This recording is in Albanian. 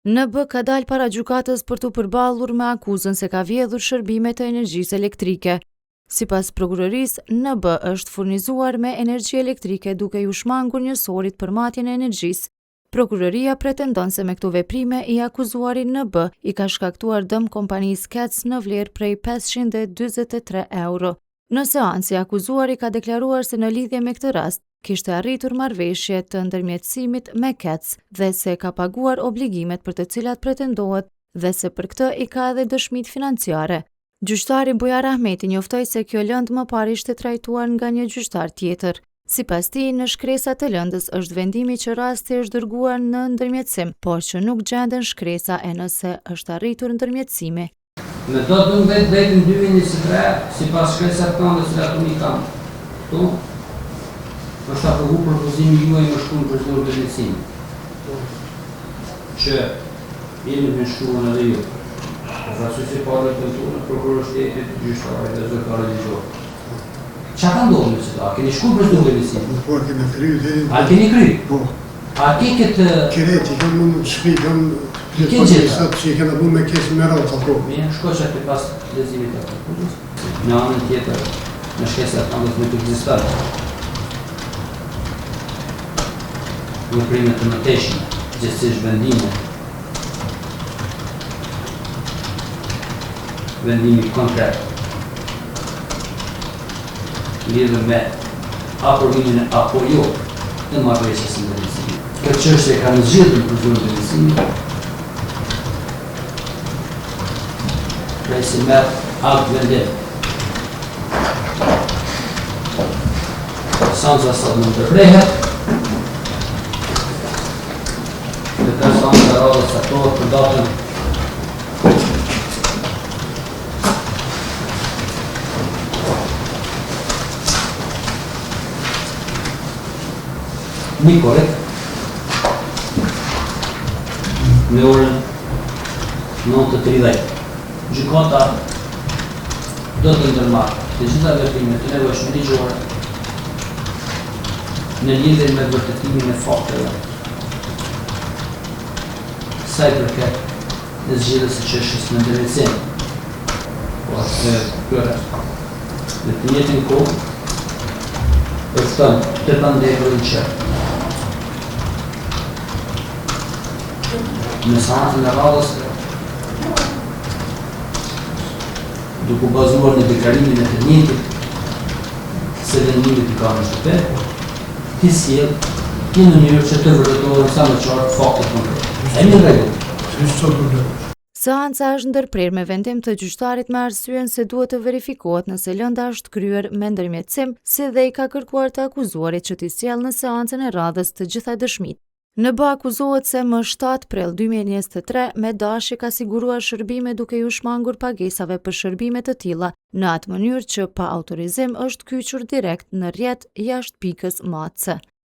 NB ka dalë para gjykatës për të përballur me akuzën se ka vjedhur shërbime të energjisë elektrike. Sipas prokurorisë, NB është furnizuar me energji elektrike duke ju shmangur njësorit për matjen e energjisë. Prokuroria pretendon se me këto veprime i akuzuari NB i ka shkaktuar dëm kompanisë KEC në vlerë prej 543 euro. Në seancë, akuzuari ka deklaruar se në lidhje me këtë rast, kishte arritur marrëveshje të ndërmjetësimit me KEC dhe se ka paguar obligimet për të cilat pretendohet dhe se për këtë i ka edhe dëshmitë financiare. Gjyqtari Bujar Ahmeti njoftoi se kjo lëndë më parë ishte trajtuar nga një gjyqtar tjetër. Sipas tij, në shkresa të lëndës është vendimi që rasti është dërguar në ndërmjetësim, por që nuk gjenden shkresa e nëse është arritur ndërmjetësimi. Me do të vetë në 2023, sipas shkresave të këndës që ato i kam këtu, është aprovu propozimi juaj më shkruan për zonë ndërmjetësimi. Që jemi me shkruan edhe ju. Rasuesi parë të tonë, prokurori shtetit, gjyqtarë dhe zyrtarë ligjor. Qa ka ndodhur me këtë? A keni shkuar për zonë ndërmjetësimi? Po, kemi kryer. A keni kryer? Po. A ke këtë Kireti, kam në shtëpi, kam ke gjitha që i kena bu me kesë me rrallë të pro. Mirë, shko që aty pas lezimit të prokurorës. Në anën tjetër, në shkresat këndës me të ekzistar. Veprimet të mëteshme, gjithsesi vendimi konkret. Lidhur me aprovimin apo jo të marrëveshjes së ndërmjetësimit. Këtë çështje ka zgjedhur për zonë ndërmjetësimi. Si merë aktë vendim. Sanca sot në ndërprehet. Dhe të sanca radhës saktohet për datën mikorit me orën 9:30. Gjykata do të ndërmarrë të gjitha veprimet të nevojshme ligjore në lidhje me vërtetimin e fakteve sa i përket në zgjedhjes së çështjes në ndërmjetësim. Po në të njëjtën kohë përfton të pandemën që në seancën e radhës duke bazuar në deklarimin e të njëjtit se vendimit i ka në shtëpi, ti sjell në mënyrë që të vërtetohen sa më qartë faktet konkrete. E në rregull. Seanca është ndërprer me vendim të gjyqtarit me arsyen se duhet të verifikohet nëse lënda është kryer me ndërmjetësim, si dhe i ka kërkuar të akuzuarit që t'i sjellë në seancën e radhës të gjitha dëshmitë. NB akuzohet se më 7 prill 2023 me dashje ka siguruar shërbime duke ju shmangur pagesave për shërbime të tilla në atë mënyrë që pa autorizim është kyçur direkt në rrjet jashtë pikës matëse.